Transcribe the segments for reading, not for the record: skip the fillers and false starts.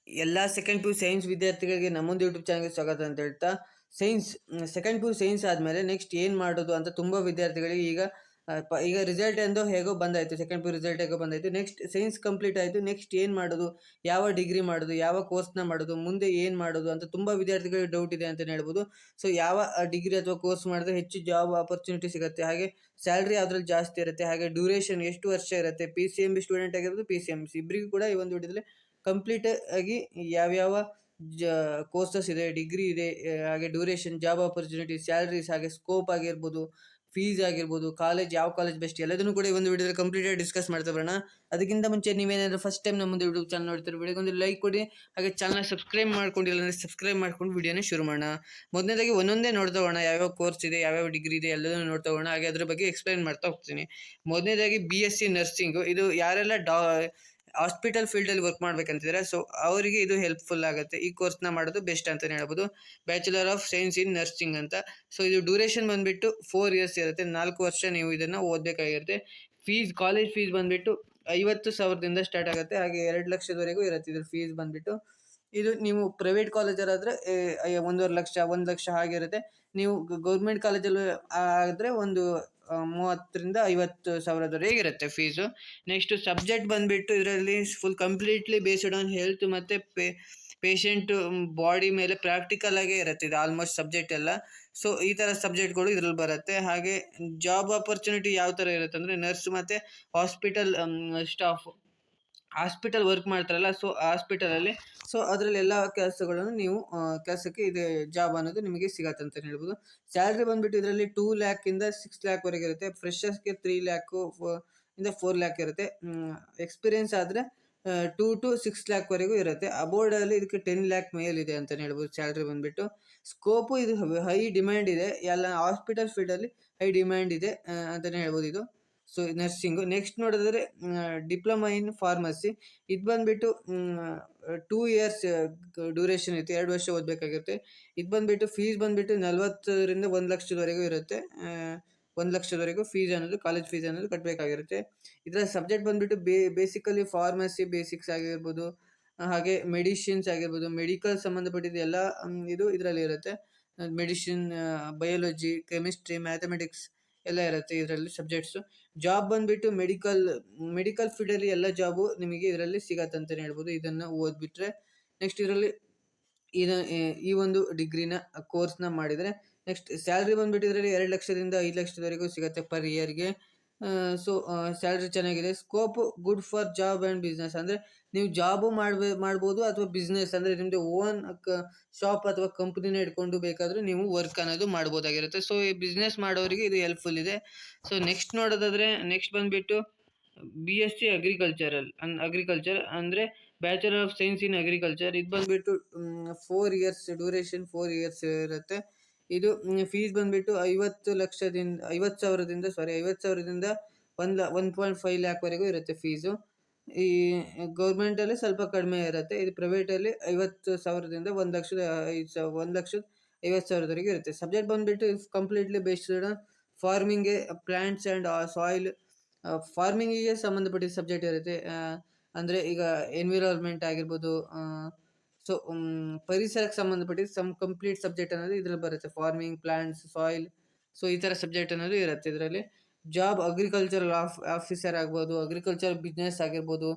ಎಲ್ಲ second P U science ವಿದ್ಯಾರ್ಥಿಗಳಿಗೆ ನಮ್ಮೊಂದು YouTube ಚಾನಲ್ಗೆ ಸ್ವಾಗತ ಅಂತ ಹೇಳ್ತಾ, science second P U science ಆದಮೇಲೆ ನೆಕ್ಸ್ಟ್ ಏನು ಮಾಡೋದು ಅಂತ ತುಂಬ ವಿದ್ಯಾರ್ಥಿಗಳಿಗೆ ಈಗ ರಿಸಲ್ಟ್ ಎಂದು ಹೇಗೋ ಬಂದಾಯಿತು, ಸೆಕೆಂಡ್ ಪಿ ಯು ರಿಸಲ್ಟ್ ಹೇಗೋ ಬಂದಾಯಿತು. ನೆಕ್ಸ್ಟ್ ಸೈನ್ಸ್ ಕಂಪ್ಲೀಟ್ ಆಯಿತು, ನೆಕ್ಸ್ಟ್ ಏನು ಮಾಡೋದು, ಯಾವ ಡಿಗ್ರಿ ಮಾಡೋದು, ಯಾವ ಕೋರ್ಸ್ನ ಮಾಡೋದು, ಮುಂದೆ ಏನು ಮಾಡೋದು ಅಂತ ತುಂಬ ವಿದ್ಯಾರ್ಥಿಗಳಿಗೆ ಡೌಟ್ ಇದೆ ಅಂತಲೇ ಹೇಳ್ಬೋದು. ಸೊ ಯಾವ ಡಿಗ್ರಿ ಅಥವಾ ಕೋರ್ಸ್ ಮಾಡಿದ್ರೆ ಹೆಚ್ಚು ಜಾಬ್ ಆಪರ್ಚುನಿಟಿ ಸಿಗುತ್ತೆ, ಹಾಗೆ ಸ್ಯಾಲ್ರಿ ಅದರಲ್ಲಿ ಜಾಸ್ತಿ ಇರುತ್ತೆ, ಹಾಗೆ ಡ್ಯೂರೇಷನ್ ಎಷ್ಟು ವರ್ಷ ಇರುತ್ತೆ, PCMB ಸ್ಟೂಡೆಂಟ್ ಆಗಿರ್ಬೋದು, PCMC ಇಬ್ಬರಿಗೂ ಕೂಡ ಈ ಒಂದು ವಿಡಿಯೋದಲ್ಲಿ ಕಂಪ್ಲೀಟ್ ಆಗಿ ಯಾವ್ಯಾವ ಕೋರ್ಸಸ್ ಇದೆ, ಡಿಗ್ರಿ ಇದೆ, ಹಾಗೆ ಡ್ಯೂರೇಷನ್, ಜಾಬ್ ಆಪರ್ಚುನಿಟಿ, ಸ್ಯಾಲ್ರೀಸ್, ಹಾಗೆ ಸ್ಕೋಪ್ ಆಗಿರ್ಬೋದು, ಫೀಸ್ ಆಗಿರ್ಬೋದು, ಯಾವ ಕಾಲೇಜ್ ಬೆಸ್ಟ್, ಎಲ್ಲದನ್ನು ಕೂಡ ಈ ಒಂದು ವಿಡಿಯೋದಲ್ಲಿ ಕಂಪ್ಲೀಟಾಗಿ ಡಿಸ್ಕಸ್ ಮಾಡ್ತಾ ಬರೋಣ. ಅದಕ್ಕಿಂತ ಮುಂಚೆ ನೀವೇನಾದರೂ ಫಸ್ಟ್ ಟೈಮ್ ನಮ್ಮದು ಯೂಟ್ಯೂಬ್ ಚಾನಲ್ ನೋಡ್ತೀರಿ, ವಿಡಿಯೋಗೊಂದು ಲೈಕ್ ಕೊಡಿ, ಹಾಗೆ ಚಾನಲ್ ಸಬ್ಸ್ಕ್ರೈಬ್ ಮಾಡ್ಕೊಂಡಿಲ್ಲ ಅಂದರೆ ಸಬ್ಸ್ಕ್ರೈಬ್ ಮಾಡ್ಕೊಂಡು ವಿಡಿಯೋನ ಶುರು ಮಾಡೋಣ. ಮೊದಲನೇದಾಗಿ ಒಂದೊಂದೇ ನೋಡ್ತಾ ಹೋಗೋಣ, ಯಾವ್ಯಾವ ಕೋರ್ಸ್ ಇದೆ, ಯಾವ್ಯಾವ ಡಿಗ್ರಿ ಇದೆ ಎಲ್ಲದನ್ನು ನೋಡ್ತಾ ಹೋಗೋಣ, ಹಾಗೆ ಅದ್ರ ಬಗ್ಗೆ ಎಕ್ಸ್ಪ್ಲೈನ್ ಮಾಡ್ತಾ ಹೋಗ್ತೀನಿ. ಮೊದಲನೇದಾಗಿ BSc ನರ್ಸಿಂಗು, ಇದು ಯಾರೆಲ್ಲ ಹಾಸ್ಪಿಟಲ್ ಫೀಲ್ಡಲ್ಲಿ ವರ್ಕ್ ಮಾಡ್ಬೇಕಂತಿದ್ರೆ ಸೊ ಅವರಿಗೆ ಇದು ಹೆಲ್ಪ್ಫುಲ್ ಆಗುತ್ತೆ. ಈ ಕೋರ್ಸ್ನ ಮಾಡೋದು ಬೆಸ್ಟ್ ಅಂತಲೇ ಹೇಳ್ಬೋದು. Bachelor of science in nursing ಅಂತ. ಸೊ ಇದು ಡ್ಯೂರೇಷನ್ ಬಂದುಬಿಟ್ಟು 4 ಇಯರ್ಸ್ ಇರುತ್ತೆ, 4 ವರ್ಷ ನೀವು ಇದನ್ನು ಓದಬೇಕಾಗಿರುತ್ತೆ. ಕಾಲೇಜ್ ಫೀಸ್ ಬಂದುಬಿಟ್ಟು 50,000ದಿಂದ ಸ್ಟಾರ್ಟ್ ಆಗುತ್ತೆ, ಹಾಗೆ 2 ಲಕ್ಷದವರೆಗೂ ಇರುತ್ತೆ ಇದ್ರ ಫೀಸ್ ಬಂದುಬಿಟ್ಟು. ಇದು ನೀವು ಪ್ರೈವೇಟ್ ಕಾಲೇಜಲ್ಲಾದರೆ 1.5 ಲಕ್ಷ, 1 ಲಕ್ಷ ಹಾಗಿರುತ್ತೆ. ನೀವು ಗೌರ್ಮೆಂಟ್ ಕಾಲೇಜಲ್ಲಿ ಆದರೆ ಒಂದು 30ರಿಂದ 50,000ದವರೆಗೆ ಇರುತ್ತೆ ಫೀಸು. ನೆಕ್ಸ್ಟು ಸಬ್ಜೆಕ್ಟ್ ಬಂದುಬಿಟ್ಟು ಇದರಲ್ಲಿ full completely based on health ಮತ್ತು ಪೇಷಂಟ್ ಬಾಡಿ ಮೇಲೆ ಪ್ರಾಕ್ಟಿಕಲ್ ಆಗೇ ಇರುತ್ತೆ ಇದು ಆಲ್ಮೋಸ್ಟ್ ಸಬ್ಜೆಕ್ಟ್ ಎಲ್ಲ. ಸೊ ಈ ಥರ ಸಬ್ಜೆಕ್ಟ್ಗಳು ಇದರಲ್ಲಿ ಬರುತ್ತೆ. ಹಾಗೆ ಜಾಬ್ ಆಪರ್ಚುನಿಟಿ ಯಾವ ಥರ ಇರುತ್ತೆ ಅಂದರೆ ನರ್ಸ್ ಮತ್ತು ಹಾಸ್ಪಿಟಲ್ ವರ್ಕ್ ಮಾಡ್ತಾರಲ್ಲ, ಸೊ ಹಾಸ್ಪಿಟಲಲ್ಲಿ ಸೊ ಅದರಲ್ಲಿ ಎಲ್ಲ ಕೆಲಸಗಳನ್ನು ನೀವು ಕೆಲಸಕ್ಕೆ ಇದೆ ಜಾಬ್ ಅನ್ನೋದು ನಿಮಗೆ ಸಿಗತ್ತೆ ಅಂತ ಹೇಳ್ಬೋದು. ಸ್ಯಾಲ್ರಿ ಬಂದುಬಿಟ್ಟು ಇದರಲ್ಲಿ 2 ಲ್ಯಾಕಿಂದ 6 ಲ್ಯಾಕ್ವರೆಗೆ ಇರುತ್ತೆ. ಫ್ರೆಷರ್ಸ್ಗೆ 3 ಲ್ಯಾಕು ಇಂದ 4 ಲ್ಯಾಕ್ ಇರುತ್ತೆ. ಎಕ್ಸ್ಪೀರಿಯನ್ಸ್ ಆದರೆ 2 to 6 ಲ್ಯಾಕ್ವರೆಗೂ ಇರುತ್ತೆ. ಅಬೋರ್ಡಲ್ಲಿ ಇದಕ್ಕೆ 10 ಲ್ಯಾಕ್ ಮೇಲಿದೆ ಅಂತಲೇ ಹೇಳ್ಬೋದು ಸ್ಯಾಲ್ರಿ ಬಂದುಬಿಟ್ಟು. ಸ್ಕೋಪು ಇದು ಹೈ ಡಿಮ್ಯಾಂಡ್ ಇದೆ, ಎಲ್ಲ ಹಾಸ್ಪಿಟಲ್ ಫೀಲ್ಡಲ್ಲಿ ಹೈ ಡಿಮ್ಯಾಂಡ್ ಇದೆ ಅಂತಲೇ ಹೇಳ್ಬೋದು ಇದು. ಸೊ ನರ್ಸಿಂಗು ನೆಕ್ಸ್ಟ್ ನೋಡಿದ್ರೆ ಡಿಪ್ಲೊಮಾ ಇನ್ ಫಾರ್ಮಸಿ, ಇದು ಬಂದುಬಿಟ್ಟು 2 ಇಯರ್ಸ್ ಡ್ಯೂರೇಷನ್ ಇರುತ್ತೆ, 2 ವರ್ಷ ಓದಬೇಕಾಗಿರುತ್ತೆ. ಇದು ಬಂದುಬಿಟ್ಟು ಫೀಸ್ ಬಂದುಬಿಟ್ಟು 40ರಿಂದ 1 ಲಕ್ಷದವರೆಗೂ ಇರುತ್ತೆ. 1 ಲಕ್ಷದವರೆಗೂ ಫೀಸ್ ಅನ್ನೋದು, ಕಾಲೇಜ್ ಫೀಸ್ ಅನ್ನೋದು ಕಟ್ಟಬೇಕಾಗಿರುತ್ತೆ. ಇದರ ಸಬ್ಜೆಕ್ಟ್ ಬಂದುಬಿಟ್ಟು ಬೇಸಿಕಲಿ ಫಾರ್ಮಸಿ ಬೇಸಿಕ್ಸ್ ಆಗಿರ್ಬೋದು, ಹಾಗೆ ಮೆಡಿಸಿನ್ಸ್ ಆಗಿರ್ಬೋದು, ಮೆಡಿಕಲ್ ಸಂಬಂಧಪಟ್ಟಿದ್ದು ಎಲ್ಲ ಇದು ಇದರಲ್ಲಿ ಇರುತ್ತೆ. ಮೆಡಿಸಿನ್, ಬಯಾಲಜಿ, ಕೆಮಿಸ್ಟ್ರಿ, ಮ್ಯಾಥಮೆಟಿಕ್ಸ್ ಎಲ್ಲ ಇರುತ್ತೆ ಇದರಲ್ಲಿ ಸಬ್ಜೆಕ್ಟ್ಸು. ಜಾಬ್ ಬಂದುಬಿಟ್ಟು ಮೆಡಿಕಲ್ ಫೀಲ್ಡಲ್ಲಿ ಎಲ್ಲ ಜಾಬು ನಿಮಗೆ ಇದರಲ್ಲಿ ಸಿಗತ್ತೆ ಅಂತಲೇ ಹೇಳ್ಬೋದು, ಇದನ್ನು ಓದ್ಬಿಟ್ರೆ. ನೆಕ್ಸ್ಟ್ ಇದರಲ್ಲಿ ಈ ಒಂದು ಡಿಗ್ರಿನ ಕೋರ್ಸ್ನ ಮಾಡಿದರೆ ನೆಕ್ಸ್ಟ್ ಸ್ಯಾಲ್ರಿ ಬಂದುಬಿಟ್ಟು ಇದರಲ್ಲಿ 2 ಲಕ್ಷದಿಂದ 5 ಲಕ್ಷದವರೆಗೂ ಸಿಗುತ್ತೆ ಪರ್ ಇಯರ್ಗೆ. ಸೊ ಸ್ಯಾಲ್ರಿ ಚೆನ್ನಾಗಿದೆ. Scope good for job and business, ಅಂದರೆ ನೀವು ಜಾಬು ಮಾಡ್ಬೋದು ಅಥವಾ ಬಿಸ್ನೆಸ್ ಅಂದರೆ ನಿಮ್ಮದು ಓನ್ ಶಾಪ್ ಅಥವಾ ಕಂಪ್ನಿನ ಇಟ್ಕೊಂಡು ಬೇಕಾದರೂ ನೀವು ವರ್ಕ್ ಅನ್ನೋದು ಮಾಡ್ಬೋದಾಗಿರುತ್ತೆ. ಸೊ ಈ ಬಿಸ್ನೆಸ್ ಮಾಡೋರಿಗೆ ಇದು ಹೆಲ್ಪ್ಫುಲ್ ಇದೆ. ಸೊ ನೆಕ್ಸ್ಟ್ ನೋಡೋದಾದರೆ ನೆಕ್ಸ್ಟ್ ಬಂದುಬಿಟ್ಟು BSc ಅಗ್ರಿಕಲ್ಚರ್ ಅಂದರೆ bachelor of science in agriculture. ಇದು ಬಂದುಬಿಟ್ಟು 4 ಇಯರ್ಸ್ ಡ್ಯೂರೇಷನ್, 4 ಇಯರ್ಸ್ ಇರುತ್ತೆ. ಇದು ಫೀಸ್ ಬಂದುಬಿಟ್ಟು 50,000ದಿಂದ 1.5 ಲ್ಯಾಕ್ವರೆಗೂ ಇರುತ್ತೆ ಫೀಸು. ಈ ಗೌರ್ಮೆಂಟಲ್ಲಿ ಸ್ವಲ್ಪ ಕಡಿಮೆ ಇರುತ್ತೆ, ಇದು ಪ್ರೈವೇಟಲ್ಲಿ 50,000ದಿಂದ 1,50,000ವರೆಗೂ ಇರುತ್ತೆ. ಸಬ್ಜೆಕ್ಟ್ ಬಂದುಬಿಟ್ಟು ಕಂಪ್ಲೀಟ್ಲಿ ಬೇಸ್ಡ್ ಫಾರ್ಮಿಂಗ್ಗೆ, ಪ್ಲ್ಯಾಂಟ್ಸ್ ಆ್ಯಂಡ್ ಸಾಯಿಲ್, ಫಾರ್ಮಿಂಗಿಗೆ ಸಂಬಂಧಪಟ್ಟಿದ್ದ ಸಬ್ಜೆಕ್ಟ್ ಇರುತ್ತೆ. ಅಂದರೆ ಈಗ ಎನ್ವಿರಾನ್ಮೆಂಟ್ ಆಗಿರ್ಬೋದು, ಸೊ ಪರಿಸರಕ್ಕೆ ಸಂಬಂಧಪಟ್ಟಿದ್ದು ಕಂಪ್ಲೀಟ್ ಸಬ್ಜೆಕ್ಟ್ ಅನ್ನೋದು ಇದರಲ್ಲಿ ಬರುತ್ತೆ. ಫಾರ್ಮಿಂಗ್, ಪ್ಲ್ಯಾಂಟ್ಸ್, ಸಾಯಿಲ್, ಸೊ ಈ ಥರ ಸಬ್ಜೆಕ್ಟ್ ಅನ್ನೋದು ಇರುತ್ತೆ ಇದರಲ್ಲಿ. ಜಾಬ್ ಅಗ್ರಿಕಲ್ಚರಲ್ ಆಫೀಸರ್ ಆಗ್ಬೋದು, ಅಗ್ರಿಕಲ್ಚರ್ ಬಿಸ್ನೆಸ್ ಆಗಿರ್ಬೋದು,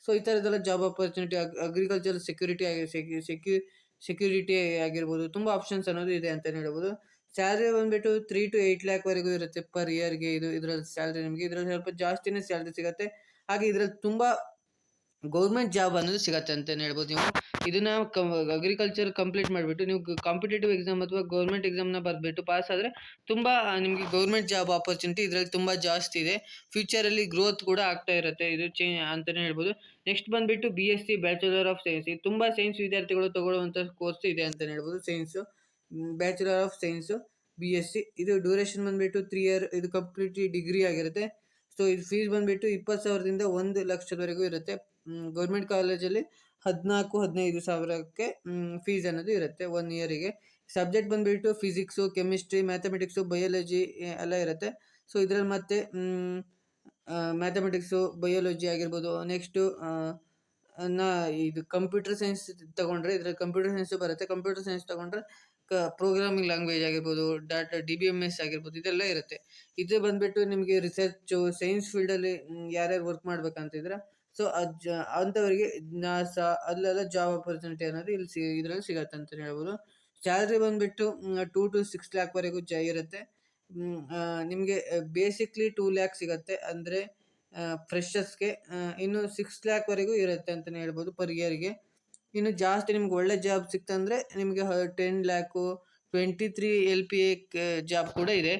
ಸೊ ಈ ಥರದ್ದೆಲ್ಲ ಜಾಬ್ ಆಪರ್ಚುನಿಟಿ, ಅಗ್ರಿಕಲ್ಚರ್ ಸೆಕ್ಯೂರಿಟಿ ಆಗಿರ್ಬೋದು, ತುಂಬ ಆಪ್ಷನ್ಸ್ ಅನ್ನೋದು ಇದೆ ಅಂತಲೇ ಹೇಳ್ಬೋದು. ಸ್ಯಾಲ್ರಿ ಬಂದುಬಿಟ್ಟು 3 to 8 ಲ್ಯಾಕ್ವರೆಗೂ ಇರುತ್ತೆ ಪರ್ ಇಯರ್ಗೆ. ಇದರಲ್ಲಿ ಸ್ಯಾಲ್ರಿ ನಿಮಗೆ ಇದರಲ್ಲಿ ಸ್ವಲ್ಪ ಜಾಸ್ತಿನೇ ಸ್ಯಾಲ್ರಿ ಸಿಗುತ್ತೆ. ಹಾಗೆ ಇದರಲ್ಲಿ ತುಂಬ ಗೌರ್ಮೆಂಟ್ ಜಾಬ್ ಅನ್ನೋದು ಸಿಗತ್ತೆ ಅಂತಲೇ ಹೇಳ್ಬೋದು. ನೀವು ಇದನ್ನು ಅಗ್ರಿಕಲ್ಚರ್ ಕಂಪ್ಲೀಟ್ ಮಾಡಿಬಿಟ್ಟು ನೀವು ಕಾಂಪಿಟೇಟಿವ್ ಎಕ್ಸಾಮ್ ಅಥವಾ ಗೌರ್ಮೆಂಟ್ ಎಕ್ಸಾಮ್ನ ಬರೆದ್ಬಿಟ್ಟು ಪಾಸ್ ಆದರೆ ತುಂಬ ನಿಮಗೆ ಗೌರ್ಮೆಂಟ್ ಜಾಬ್ ಆಪರ್ಚುನಿಟಿ ಇದರಲ್ಲಿ ತುಂಬ ಜಾಸ್ತಿ ಇದೆ. ಫ್ಯೂಚರಲ್ಲಿ ಗ್ರೋತ್ ಕೂಡ ಆಗ್ತಾ ಇರುತ್ತೆ ಇದು ಅಂತಲೇ ಹೇಳ್ಬೋದು. ನೆಕ್ಸ್ಟ್ ಬಂದುಬಿಟ್ಟು BSc ಬ್ಯಾಚುಲರ್ ಆಫ್ ಸೈನ್ಸ್, ಇದು ತುಂಬ ಸೈನ್ಸ್ ವಿದ್ಯಾರ್ಥಿಗಳು ತಗೊಳ್ಳುವಂಥ ಕೋರ್ಸ್ ಇದೆ ಅಂತಲೇ ಹೇಳ್ಬೋದು. Science bachelor of science BSc, ಇದು ಡ್ಯೂರೇಷನ್ ಬಂದುಬಿಟ್ಟು 3 ಇಯರ್, ಇದು ಕಂಪ್ಲೀಟ್ಲಿ ಡಿಗ್ರಿ ಆಗಿರುತ್ತೆ. ಸೊ ಇದು ಫೀಸ್ ಬಂದುಬಿಟ್ಟು 20,000ದಿಂದ 1 ಲಕ್ಷದವರೆಗೂ ಇರುತ್ತೆ. ಗೌರ್ಮೆಂಟ್ ಕಾಲೇಜಲ್ಲಿ 14-15 ಸಾವಿರಕ್ಕೆ ಫೀಸ್ ಅನ್ನೋದು ಇರುತ್ತೆ 1 ಇಯರಿಗೆ. ಸಬ್ಜೆಕ್ಟ್ ಬಂದುಬಿಟ್ಟು ಫಿಸಿಕ್ಸು, ಕೆಮಿಸ್ಟ್ರಿ, ಮ್ಯಾಥಮೆಟಿಕ್ಸು, ಬಯಾಲಜಿ ಎಲ್ಲ ಇರುತ್ತೆ. ಸೊ ಇದರಲ್ಲಿ ಮತ್ತೆ ಮ್ಯಾಥಮೆಟಿಕ್ಸು, ಬಯಾಲಜಿ ಆಗಿರ್ಬೋದು, ನೆಕ್ಸ್ಟು ನಾ ಇದು ಕಂಪ್ಯೂಟರ್ ಸೈನ್ಸ್ ತಗೊಂಡ್ರೆ ಇದ್ರಲ್ಲಿ ಕಂಪ್ಯೂಟರ್ ಸೈನ್ಸ್ ಬರುತ್ತೆ. ಕಂಪ್ಯೂಟರ್ ಸೈನ್ಸ್ ತಗೊಂಡ್ರೆ ಪ್ರೋಗ್ರಾಮಿಂಗ್ ಲ್ಯಾಂಗ್ವೇಜ್ ಆಗಿರ್ಬೋದು, ಡಾಟಾ DBMS ಆಗಿರ್ಬೋದು, ಇದೆಲ್ಲ ಇರುತ್ತೆ. ಇದು ಬಂದ್ಬಿಟ್ಟು ನಿಮಗೆ ರಿಸರ್ಚು ಸೈನ್ಸ್ ಫೀಲ್ಡಲ್ಲಿ ಯಾರ್ಯಾರು ವರ್ಕ್ ಮಾಡ್ಬೇಕಂತಿದ್ರೆ ಸೊ ಅಂಥವರಿಗೆ ನಾಸಾ ಅಲ್ಲೆಲ್ಲ ಜಾಬ್ ಆಪರ್ಚುನಿಟಿ ಅನ್ನೋದು ಇದರಲ್ಲಿ ಸಿಗತ್ತೆ ಅಂತಲೇ ಹೇಳ್ಬೋದು. ಸ್ಯಾಲ್ರಿ ಬಂದ್ಬಿಟ್ಟು 2 to 6 ಲ್ಯಾಕ್ ವರೆಗೂ ಇರುತ್ತೆ. ನಿಮಗೆ ಬೇಸಿಕ್ಲಿ 2 ಲ್ಯಾಕ್ ಸಿಗತ್ತೆ ಅಂದರೆ ಫ್ರೆಷರ್ಸ್ಗೆ. ಇನ್ನು 6 ಲ್ಯಾಕ್ ವರೆಗೂ ಇರುತ್ತೆ ಅಂತಲೇ ಹೇಳ್ಬೋದು ಪರ್ ಇಯರ್ಗೆ. ಇನ್ನು ಜಾಸ್ತಿ ನಿಮ್ಗೆ ಒಳ್ಳೆ ಜಾಬ್ ಸಿಕ್ತಂದರೆ ನಿಮಗೆ 10 ಲ್ಯಾಕು 23 LPA ಜಾಬ್ ಕೂಡ ಇದೆ.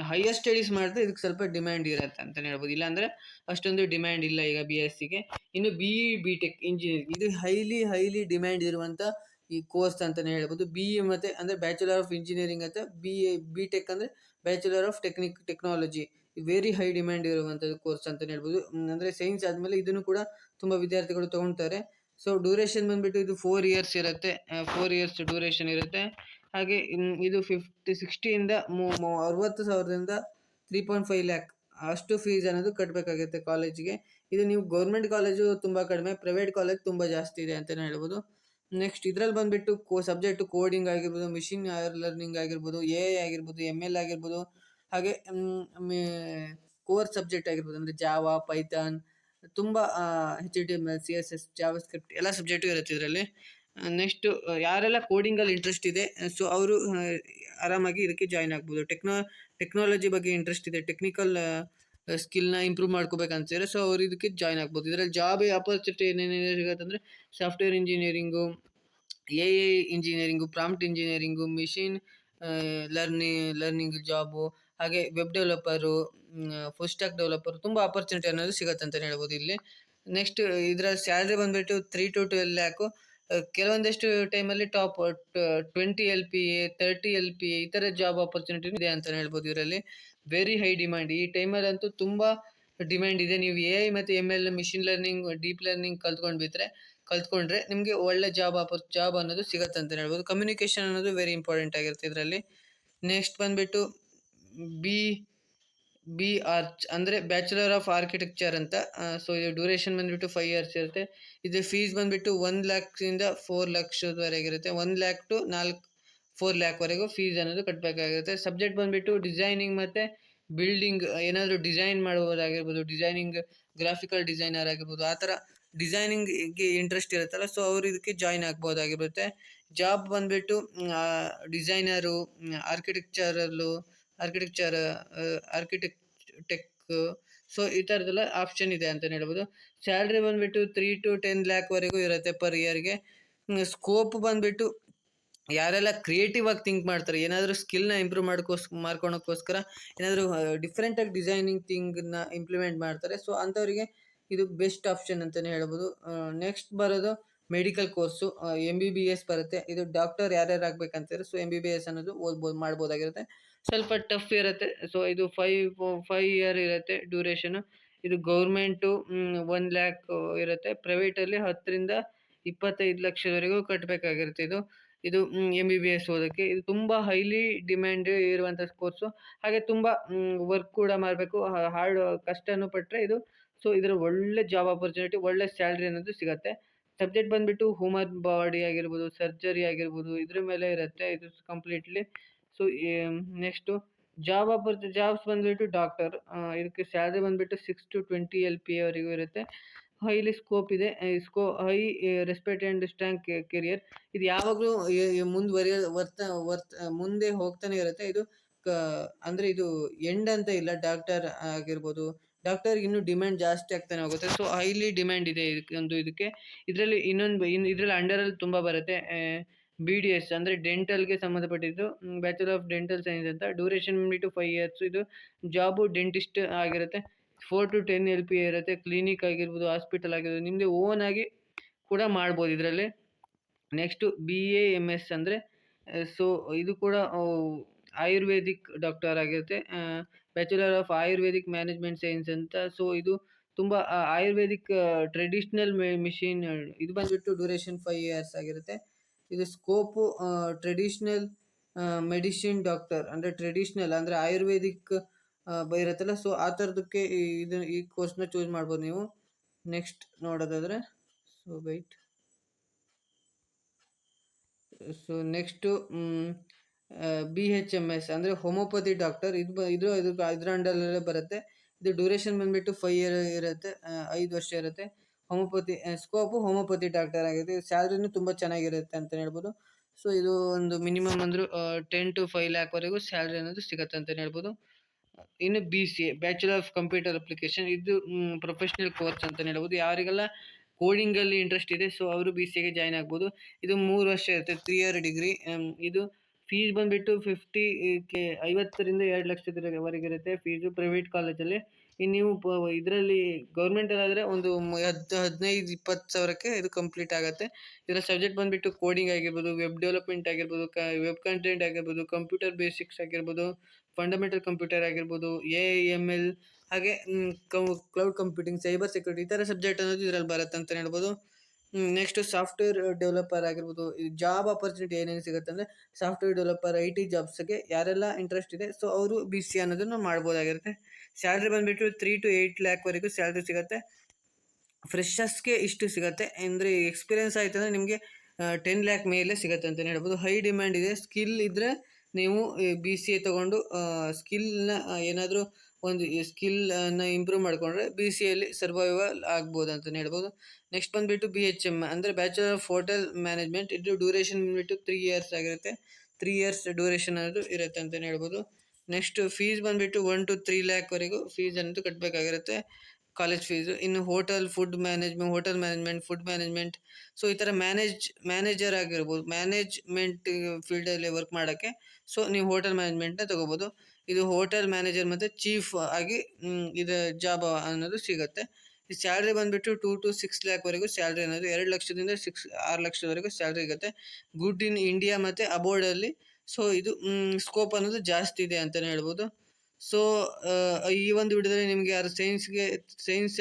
ಹೈಯರ್ ಸ್ಟಡೀಸ್ ಮಾಡಿದ್ರೆ ಇದಕ್ಕೆ ಸ್ವಲ್ಪ ಡಿಮ್ಯಾಂಡ್ ಇರುತ್ತೆ ಅಂತಲೇ ಹೇಳ್ಬೋದು. ಇಲ್ಲಾಂದರೆ ಅಷ್ಟೊಂದು ಡಿಮ್ಯಾಂಡ್ ಇಲ್ಲ ಈಗ BSc ಗೆ. ಇನ್ನು BE BTech ಇಂಜಿನಿಯರಿಂಗ್ ಇದು ಹೈಲಿ ಡಿಮ್ಯಾಂಡ್ ಇರುವಂಥ ಈ ಕೋರ್ಸ್ ಅಂತಲೇ ಹೇಳ್ಬೋದು. BE ಮತ್ತು ಅಂದರೆ ಬ್ಯಾಚುಲರ್ ಆಫ್ ಇಂಜಿನಿಯರಿಂಗ್ ಅಂತ, BTech ಅಂದರೆ bachelor of technology. Very high demand ಇರುವಂಥದ್ದು ಕೋರ್ಸ್ ಅಂತಲೇ ಹೇಳ್ಬೋದು. ಅಂದರೆ ಸೈನ್ಸ್ ಆದಮೇಲೆ ಇದನ್ನು ಕೂಡ ತುಂಬ ವಿದ್ಯಾರ್ಥಿಗಳು ತೊಗೊಳ್ತಾರೆ. ಸೊ ಡ್ಯೂರೇಷನ್ ಬಂದುಬಿಟ್ಟು ಇದು 4 ಇಯರ್ಸ್ ಇರುತ್ತೆ. 4 ಇಯರ್ಸ್ ಡ್ಯೂರೇಷನ್ ಇರುತ್ತೆ. ಹಾಗೆ ಇದು 60ಇಂದ 60,000ದಿಂದ 3.5 ಲ್ಯಾಕ್ ಅಷ್ಟು ಫೀಸ್ ಅನ್ನೋದು ಕಟ್ಟಬೇಕಾಗುತ್ತೆ ಕಾಲೇಜಿಗೆ. ಇದು ನೀವು ಗೌರ್ಮೆಂಟ್ ಕಾಲೇಜು ತುಂಬ ಕಡಿಮೆ, ಪ್ರೈವೇಟ್ ಕಾಲೇಜ್ ತುಂಬ ಜಾಸ್ತಿ ಇದೆ ಅಂತಲೇ ಹೇಳ್ಬೋದು. ನೆಕ್ಸ್ಟ್ ಇದರಲ್ಲಿ ಬಂದುಬಿಟ್ಟು ಸಬ್ಜೆಕ್ಟು ಕೋಡಿಂಗ್ ಆಗಿರ್ಬೋದು, ಮಿಷಿನ್ ಲರ್ನಿಂಗ್ ಆಗಿರ್ಬೋದು, AI ಆಗಿರ್ಬೋದು, ML ಆಗಿರ್ಬೋದು, ಹಾಗೆ ಕೋರ್ ಸಬ್ಜೆಕ್ಟ್ ಆಗಿರ್ಬೋದು ಅಂದರೆ ಜಾವಾ, ಪೈಥಾನ್, ತುಂಬ HTML, CSS, ಜಾವಾಸ್ಕ್ರಿಪ್ಟ್ ಎಲ್ಲ ಸಬ್ಜೆಕ್ಟು ಇರುತ್ತೆ ಇದರಲ್ಲಿ. ನೆಕ್ಸ್ಟು ಯಾರೆಲ್ಲ ಕೋಡಿಂಗಲ್ಲಿ ಇಂಟ್ರೆಸ್ಟ್ ಇದೆ ಸೊ ಅವರು ಆರಾಮಾಗಿ ಇದಕ್ಕೆ ಜಾಯ್ನ್ ಆಗ್ಬೋದು. ಟೆಕ್ನಾಲಜಿ ಬಗ್ಗೆ ಇಂಟ್ರೆಸ್ಟ್ ಇದೆ, ಟೆಕ್ನಿಕಲ್ ಸ್ಕಿಲ್ನ ಇಂಪ್ರೂವ್ ಮಾಡ್ಕೋಬೇಕಂತಿದ್ರೆ ಸೊ ಅವರು ಇದಕ್ಕೆ ಜಾಯ್ನ್ ಆಗ್ಬೋದು. ಇದರಲ್ಲಿ ಜಾಬ್ ಆಪರ್ಚುನಿಟಿ ಏನೇನಿದೆ ಸಿಗುತ್ತೆ ಅಂದರೆ software engineering, AI engineering, prompt engineering, machine learning job, ಹಾಗೆ web developer, full stack developer, ತುಂಬ ಆಪರ್ಚುನಿಟಿ ಅನ್ನೋದು ಸಿಗುತ್ತೆ ಅಂತಲೇ ಹೇಳ್ಬೋದು ಇಲ್ಲಿ. ನೆಕ್ಸ್ಟ್ ಇದರ ಸ್ಯಾಲ್ರಿ ಬಂದುಬಿಟ್ಟು 3 to 12 ಲ್ಯಾಕು. ಕೆಲವೊಂದಷ್ಟು ಟೈಮಲ್ಲಿ ಟಾಪ್ 20 LPA, 30 LPA ಈ ಥರ ಜಾಬ್ ಆಪರ್ಚುನಿಟಿ ಇದೆ ಅಂತಲೇ ಹೇಳ್ಬೋದು. ಇದರಲ್ಲಿ ವೆರಿ ಹೈ ಡಿಮ್ಯಾಂಡ್ ಈ ಟೈಮಲ್ಲಂತೂ ತುಂಬ ಡಿಮ್ಯಾಂಡ್ ಇದೆ. ನೀವು AI ಮತ್ತು ML, machine learning, deep learning ಕಲ್ತ್ಕೊಂಡ್ರೆ ನಿಮಗೆ ಒಳ್ಳೆ ಜಾಬ್ ಅನ್ನೋದು ಸಿಗುತ್ತೆ ಅಂತಲೇ ಹೇಳ್ಬೋದು. ಕಮ್ಯುನಿಕೇಷನ್ ಅನ್ನೋದು ವೆರಿ ಇಂಪಾರ್ಟೆಂಟ್ ಆಗಿರುತ್ತೆ ಇದರಲ್ಲಿ. ನೆಕ್ಸ್ಟ್ ಬಂದುಬಿಟ್ಟು BArch ಅಂದರೆ ಬ್ಯಾಚುಲರ್ ಆಫ್ ಆರ್ಕಿಟೆಕ್ಚರ್ ಅಂತ. ಸೊ ಇದು ಡ್ಯೂರೇಷನ್ ಬಂದುಬಿಟ್ಟು 5 ಇಯರ್ಸ್ ಇರುತ್ತೆ. ಇದು ಫೀಸ್ ಬಂದುಬಿಟ್ಟು 1 ಲ್ಯಾಕ್ಸಿಂದ 4 ಲಕ್ಷದವರೆಗೆ ಇರುತ್ತೆ. 1 ಲ್ಯಾಕ್ ಟು 4 ಲ್ಯಾಕ್ವರೆಗೂ ಫೀಸ್ ಅನ್ನೋದು ಕಟ್ಟಬೇಕಾಗಿರುತ್ತೆ. ಸಬ್ಜೆಕ್ಟ್ ಬಂದುಬಿಟ್ಟು ಡಿಸೈನಿಂಗ್ ಮತ್ತು ಬಿಲ್ಡಿಂಗ್, ಏನಾದರೂ ಡಿಸೈನ್ ಮಾಡುವುದಾಗಿರ್ಬೋದು, ಡಿಸೈನಿಂಗ್, ಗ್ರಾಫಿಕಲ್ ಡಿಸೈನರ್ ಆಗಿರ್ಬೋದು, ಆ ಥರ ಡಿಸೈನಿಂಗ್ಗೆ ಇಂಟ್ರೆಸ್ಟ್ ಇರುತ್ತಲ್ಲ ಸೊ ಅವರು ಇದಕ್ಕೆ ಜಾಯ್ನ್ ಆಗ್ಬೋದಾಗಿರುತ್ತೆ. ಜಾಬ್ ಬಂದುಬಿಟ್ಟು ಡಿಸೈನರು, ಆರ್ಕಿಟೆಕ್ಟ್ ಸೊ ಈ ಥರದ್ದೆಲ್ಲ ಆಪ್ಷನ್ ಇದೆ ಅಂತಲೇ ಹೇಳ್ಬೋದು. ಸ್ಯಾಲ್ರಿ ಬಂದುಬಿಟ್ಟು 3 to 10 ಲ್ಯಾಕ್ವರೆಗೂ ಇರುತ್ತೆ ಪರ್ ಇಯರ್ಗೆ. ಸ್ಕೋಪ್ ಬಂದುಬಿಟ್ಟು ಯಾರೆಲ್ಲ ಕ್ರಿಯೇಟಿವ್ ಆಗಿ ಥಿಂಕ್ ಮಾಡ್ತಾರೆ, ಏನಾದರೂ ಸ್ಕಿಲ್ನ ಇಂಪ್ರೂವ್ ಮಾಡ್ಕೊಳೋಕ್ಕೋಸ್ಕರ ಏನಾದರೂ ಡಿಫ್ರೆಂಟಾಗಿ ಡಿಸೈನಿಂಗ್ ಥಿಂಗನ್ನ ಇಂಪ್ಲಿಮೆಂಟ್ ಮಾಡ್ತಾರೆ ಸೊ ಅಂಥವರಿಗೆ ಇದು ಬೆಸ್ಟ್ ಆಪ್ಷನ್ ಅಂತಲೇ ಹೇಳ್ಬೋದು. ನೆಕ್ಸ್ಟ್ ಬರೋದು ಮೆಡಿಕಲ್ ಕೋರ್ಸು, MBBS ಬರುತ್ತೆ. ಇದು ಡಾಕ್ಟರ್ ಯಾರ್ಯಾರು ಆಗಬೇಕಂತಾರೆ ಸೊ MBBS ಅನ್ನೋದು ಮಾಡ್ಬೋದಾಗಿರುತ್ತೆ. ಸ್ವಲ್ಪ ಟಫ್ ಇರುತ್ತೆ. ಸೊ ಇದು 5 ಇಯರ್ ಇರುತ್ತೆ ಡ್ಯೂರೇಷನು. ಇದು ಗೌರ್ಮೆಂಟು 1 ಲ್ಯಾಕ್ ಇರುತ್ತೆ. ಪ್ರೈವೇಟಲ್ಲಿ 10ರಿಂದ 25 ಲಕ್ಷದವರೆಗೂ ಕಟ್ಟಬೇಕಾಗಿರುತ್ತೆ. ಇದು MBBS ಓದೋಕ್ಕೆ. ಇದು ತುಂಬ ಹೈಲಿ ಡಿಮ್ಯಾಂಡ್ ಇರುವಂಥ ಕೋರ್ಸು. ಹಾಗೆ ತುಂಬ ವರ್ಕ್ ಕೂಡ ಮಾಡಬೇಕು, ಹಾರ್ಡ್ ಕಷ್ಟನೂ ಪಟ್ಟರೆ ಸೊ ಇದರ ಒಳ್ಳೆ ಜಾಬ್ ಆಪರ್ಚುನಿಟಿ, ಒಳ್ಳೆ ಸ್ಯಾಲ್ರಿ ಅನ್ನೋದು ಸಿಗುತ್ತೆ. ಸಬ್ಜೆಕ್ಟ್ ಬಂದುಬಿಟ್ಟು ಹ್ಯೂಮನ್ ಬಾಡಿ ಆಗಿರ್ಬೋದು, ಸರ್ಜರಿ ಆಗಿರ್ಬೋದು, ಇದ್ರ ಮೇಲೆ ಇರುತ್ತೆ ಇದು ಕಂಪ್ಲೀಟ್ಲಿ. ಸೊ ನೆಕ್ಸ್ಟು ಜಾಬ್ಸ್ ಬಂದುಬಿಟ್ಟು ಡಾಕ್ಟರ್. ಇದಕ್ಕೆ ಸ್ಯಾಲ್ರಿ ಬಂದುಬಿಟ್ಟು 6 to 20 LPA ವರೆಗೂ ಇರುತ್ತೆ. ಹೈಲಿ ಸ್ಕೋಪ್ ಇದೆ. High respect and strong career. ಇದು ಯಾವಾಗಲೂ ಮುಂದೆ ಹೋಗ್ತಾನೆ ಇರುತ್ತೆ. ಇದು ಅಂದರೆ ಇದು ಎಂಡ್ ಅಂತ ಇಲ್ಲ. ಡಾಕ್ಟರ್ ಆಗಿರ್ಬೋದು, ಡಾಕ್ಟರ್ಗೆ ಇನ್ನೂ ಡಿಮ್ಯಾಂಡ್ ಜಾಸ್ತಿ ಆಗ್ತಾನೆ ಹೋಗುತ್ತೆ. ಸೊ ಹೈಲಿ ಡಿಮ್ಯಾಂಡ್ ಇದೆ ಇದಕ್ಕೆ. ಇದರಲ್ಲಿ ಇದರಲ್ಲಿ ಅಂಡರಲ್ಲಿ ತುಂಬ ಬರುತ್ತೆ. BDS ಅಂದರೆ ಡೆಂಟಲ್ಗೆ ಸಂಬಂಧಪಟ್ಟಿದ್ದು, ಬ್ಯಾಚುಲರ್ ಆಫ್ ಡೆಂಟಲ್ ಸೈನ್ಸ್ ಅಂತ. ಡ್ಯೂರೇಷನ್ ಬಂದುಬಿಟ್ಟು 5 ಇಯರ್ಸ್. ಇದು ಜಾಬು ಡೆಂಟಿಸ್ಟ್ ಆಗಿರುತ್ತೆ. 4 to 10 LPA ಇರುತ್ತೆ. ಕ್ಲಿನಿಕ್ ಆಗಿರ್ಬೋದು, ಹಾಸ್ಪಿಟಲ್ ಆಗಿರ್ಬೋದು, ನಿಮ್ಮದೇ ಓನ್ ಆಗಿ ಕೂಡ ಮಾಡ್ಬೋದು ಇದರಲ್ಲಿ. ನೆಕ್ಸ್ಟು BAMS ಅಂದರೆ ಸೊ ಇದು ಕೂಡ ಆಯುರ್ವೇದಿಕ್ ಡಾಕ್ಟರ್ ಆಗಿರುತ್ತೆ. Bachelor of Ayurvedic management science ಅಂತ. ಸೊ ಇದು ತುಂಬ ಆಯುರ್ವೇದಿಕ್ ಟ್ರೆಡಿಷ್ನಲ್ ಮಿಷಿನ್. ಇದು ಬಂದುಬಿಟ್ಟು ಡ್ಯೂರೇಷನ್ 5 ಇಯರ್ಸ್ ಆಗಿರುತ್ತೆ. ಇದು ಸ್ಕೋಪು ಟ್ರೆಡಿಷ್ನಲ್ ಮೆಡಿಸಿನ್ ಡಾಕ್ಟರ್ ಅಂದರೆ ಟ್ರೆಡಿಷ್ನಲ್ ಅಂದರೆ ಆಯುರ್ವೇದಿಕ್ ಇರುತ್ತಲ್ಲ ಸೊ ಆ ಥರದಕ್ಕೆ ಈ ಕೋರ್ಸ್ನ ಚೂಸ್ ಮಾಡ್ಬೋದು ನೀವು. ನೆಕ್ಸ್ಟ್ ನೋಡೋದಾದರೆ ನೆಕ್ಸ್ಟು BHMS ಅಂದರೆ ಹೋಮಿಯೋಪತಿ ಡಾಕ್ಟರ್. ಇದ್ರ ಅಂಡರಲ್ಲೇ ಬರುತ್ತೆ. ಇದು ಡ್ಯೂರೇಷನ್ ಬಂದುಬಿಟ್ಟು 5 ಇಯರ್ ಇರುತ್ತೆ, 5 ವರ್ಷ ಇರುತ್ತೆ. ಹೋಮಿಯೋಪತಿ ಡಾಕ್ಟರ್ ಆಗಿದೆ. ಸ್ಯಾಲ್ರಿನೂ ತುಂಬ ಚೆನ್ನಾಗಿರುತ್ತೆ ಅಂತಲೇ ಹೇಳ್ಬೋದು. ಸೊ ಇದು ಒಂದು ಮಿನಿಮಮ್ ಅಂದರೂ 10 to 5 ಲ್ಯಾಕ್ವರೆಗೂ ಸ್ಯಾಲ್ರಿ ಅನ್ನೋದು ಸಿಗುತ್ತೆ ಅಂತಲೇ ಹೇಳ್ಬೋದು. ಇನ್ನು BCA bachelor of computer application, ಇದು ಪ್ರೊಫೆಷ್ನಲ್ ಕೋರ್ಸ್ ಅಂತಲೇ ಹೇಳ್ಬೋದು. ಯಾರಿಗೆಲ್ಲ ಕೋಡಿಂಗಲ್ಲಿ ಇಂಟ್ರೆಸ್ಟ್ ಇದೆ ಸೊ ಅವರು BCAಗೆ ಜಾಯ್ನ್ ಆಗ್ಬೋದು. ಇದು 3 ವರ್ಷ ಇರುತ್ತೆ, 3 ಇಯರ್ ಡಿಗ್ರಿ. ಇದು ಫೀಸ್ ಬಂದುಬಿಟ್ಟು 50ರಿಂದ 2 ಲಕ್ಷದವರೆಗೆ ಇರುತ್ತೆ ಫೀಸು ಪ್ರೈವೇಟ್ ಕಾಲೇಜಲ್ಲಿ. ಇನ್ನು ನೀವು ಇದರಲ್ಲಿ ಗೌರ್ಮೆಂಟಲ್ಲಾದರೆ ಒಂದು 15-20 ಸಾವಿರಕ್ಕೆ ಇದು ಕಂಪ್ಲೀಟ್ ಆಗುತ್ತೆ. ಇದರ ಸಬ್ಜೆಕ್ಟ್ ಬಂದುಬಿಟ್ಟು ಕೋಡಿಂಗ್ ಆಗಿರ್ಬೋದು, ವೆಬ್ ಡೆವಲಪ್ಮೆಂಟ್ ಆಗಿರ್ಬೋದು, ವೆಬ್ ಕಂಟೆಂಟ್ ಆಗಿರ್ಬೋದು, ಕಂಪ್ಯೂಟರ್ ಬೇಸಿಕ್ಸ್ ಆಗಿರ್ಬೋದು, ಫಂಡಮೆಂಟಲ್ ಕಂಪ್ಯೂಟರ್ ಆಗಿರ್ಬೋದು, AIML, ಹಾಗೆ ಕ್ಲೌಡ್ ಕಂಪ್ಯೂಟಿಂಗ್, ಸೈಬರ್ ಸೆಕ್ಯೂರಿಟಿ, ಈ ಥರ ಸಬ್ಜೆಕ್ಟ್ ಅನ್ನೋದು ಇದರಲ್ಲಿ ಬರುತ್ತೆ ಅಂತಲೇ ಹೇಳ್ಬೋದು. ನೆಕ್ಸ್ಟ್ ಸಾಫ್ಟ್ವೇರ್ ಡೆವಲಪರ್ ಆಗಿರ್ಬೋದು. ಈ ಜಾಬ್ ಆಪರ್ಚುನಿಟಿ ಏನೇನು ಸಿಗುತ್ತೆ ಅಂದರೆ ಸಾಫ್ಟ್ವೇರ್ ಡೆವಲಪರ್, IT ಜಾಬ್ಸ್ಗೆ ಯಾರೆಲ್ಲ ಇಂಟ್ರೆಸ್ಟ್ ಇದೆ ಸೊ ಅವರು BCA ಅನ್ನೋದನ್ನು ಮಾಡ್ಬೋದಾಗಿರುತ್ತೆ. ಸ್ಯಾಲ್ರಿ ಬಂದುಬಿಟ್ಟು 3 to 8 ಲ್ಯಾಕ್ವರೆಗೂ ಸ್ಯಾಲ್ರಿ ಸಿಗುತ್ತೆ. ಫ್ರೆಶರ್ಸ್ಗೆ ಇಷ್ಟು ಸಿಗುತ್ತೆ. ಅಂದರೆ ಎಕ್ಸ್ಪೀರಿಯನ್ಸ್ ಆಯ್ತು ಅಂದರೆ ನಿಮಗೆ 10 ಲ್ಯಾಕ್ ಮೇಲೆ ಸಿಗುತ್ತೆ ಅಂತಲೇ ಹೇಳ್ಬೋದು. ಹೈ ಡಿಮ್ಯಾಂಡ್ ಇದೆ. ಸ್ಕಿಲ್ ಇದ್ದರೆ ನೀವು BCA ತೊಗೊಂಡು ಸ್ಕಿಲ್ನ ಏನಾದರೂ ಒಂದು ಸ್ಕಿಲ್ಲನ್ನು ಇಂಪ್ರೂವ್ ಮಾಡಿಕೊಂಡ್ರೆ BCAಯಲ್ಲಿ ಸರ್ವೈವಲ್ ಆಗ್ಬೋದು ಅಂತಲೇ ಹೇಳ್ಬೋದು. ನೆಕ್ಸ್ಟ್ ಬಂದುಬಿಟ್ಟು BHM ಅಂದರೆ ಬ್ಯಾಚುಲರ್ ಆಫ್ ಹೋಟೆಲ್ ಮ್ಯಾನೇಜ್ಮೆಂಟ್. ಇದು ಡ್ಯೂರೇಷನ್ ಬಂದುಬಿಟ್ಟು 3 ಇಯರ್ಸ್ ಆಗಿರುತ್ತೆ. 3 ಇಯರ್ಸ್ ಡ್ಯೂರೇಷನ್ ಅನ್ನೋದು ಇರುತ್ತೆ ಅಂತಲೇ ಹೇಳ್ಬೋದು. ನೆಕ್ಸ್ಟ್ ಫೀಸ್ ಬಂದುಬಿಟ್ಟು 1 to 3 ಲ್ಯಾಕ್ವರೆಗೂ ಫೀಸ್ ಅನ್ನೋದು ಕಟ್ಟಬೇಕಾಗಿರುತ್ತೆ, ಕಾಲೇಜ್ ಫೀಸು. ಇನ್ನು hotel management, food management, so ಈ ಥರ ಮ್ಯಾನೇಜರ್ ಆಗಿರ್ಬೋದು, ಮ್ಯಾನೇಜ್ಮೆಂಟ್ ಫೀಲ್ಡಲ್ಲಿ ವರ್ಕ್ ಮಾಡೋಕ್ಕೆ ಸೊ ನೀವು ಹೋಟೆಲ್ ಮ್ಯಾನೇಜ್ಮೆಂಟ್ನ ತೊಗೋಬೋದು. ಇದು ಹೋಟೆಲ್ ಮ್ಯಾನೇಜರ್ ಮತ್ತು ಚೀಫ್ ಆಗಿ ಇದು ಜಾಬ್ ಅನ್ನೋದು ಸಿಗುತ್ತೆ. ಈ ಸ್ಯಾಲ್ರಿ ಬಂದುಬಿಟ್ಟು 2 to 6 ಲ್ಯಾಕ್ವರೆಗೂ ಸ್ಯಾಲ್ರಿ ಅನ್ನೋದು, 2 ಲಕ್ಷದಿಂದ 6 ಲಕ್ಷದವರೆಗೂ ಸ್ಯಾಲ್ರಿ ಸಿಗುತ್ತೆ. ಗುಡ್ ಇನ್ ಇಂಡಿಯಾ ಮತ್ತು ಅಬೋರ್ಡಲ್ಲಿ ಸೊ ಇದು ಸ್ಕೋಪ್ ಅನ್ನೋದು ಜಾಸ್ತಿ ಇದೆ ಅಂತಲೇ ಹೇಳ್ಬೋದು. ಸೊ ಈ ಒಂದು ವಿಡಿಯೋದಲ್ಲಿ ನಿಮಗೆ ಯಾರು ಸೈನ್ಸ್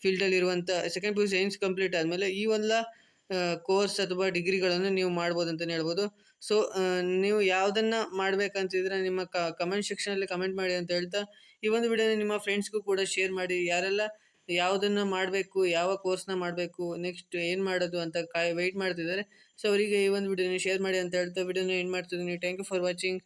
ಫೀಲ್ಡಲ್ಲಿ ಇರುವಂಥ ಸೆಕೆಂಡ್ PU ಸೈನ್ಸ್ ಕಂಪ್ಲೀಟ್ ಆದಮೇಲೆ ಈ ಒಂದು ಕೋರ್ಸ್ ಅಥವಾ ಡಿಗ್ರಿಗಳನ್ನು ನೀವು ಮಾಡ್ಬೋದು ಅಂತಲೇ ಹೇಳ್ಬೋದು. ಸೊ ನೀವು ಯಾವುದನ್ನು ಮಾಡಬೇಕಂತಿದ್ರೆ ನಿಮ್ಮ ಕಮೆಂಟ್ ಸೆಕ್ಷನಲ್ಲಿ ಕಮೆಂಟ್ ಮಾಡಿ ಅಂತ ಹೇಳ್ತಾ, ಈ ಒಂದು ವಿಡಿಯೋನ ನಿಮ್ಮ ಫ್ರೆಂಡ್ಸ್ಗೂ ಕೂಡ ಶೇರ್ ಮಾಡಿ. ಯಾರೆಲ್ಲ ಯಾವುದನ್ನು ಮಾಡಬೇಕು, ಯಾವ ಕೋರ್ಸ್ನ ಮಾಡಬೇಕು, ನೆಕ್ಸ್ಟ್ ಏನು ಮಾಡೋದು ಅಂತ ವೆಯ್ಟ್ ಮಾಡ್ತಿದ್ದಾರೆ ಸೊ ಅವರಿಗೆ ಈ ಒಂದು ವಿಡಿಯೋನ ಶೇರ್ ಮಾಡಿ ಅಂತ ಹೇಳ್ತಾ ವಿಡಿಯೋನ ಎಂಡ್ ಮಾಡ್ತಿದ್ದೀನಿ. Thank you for watching.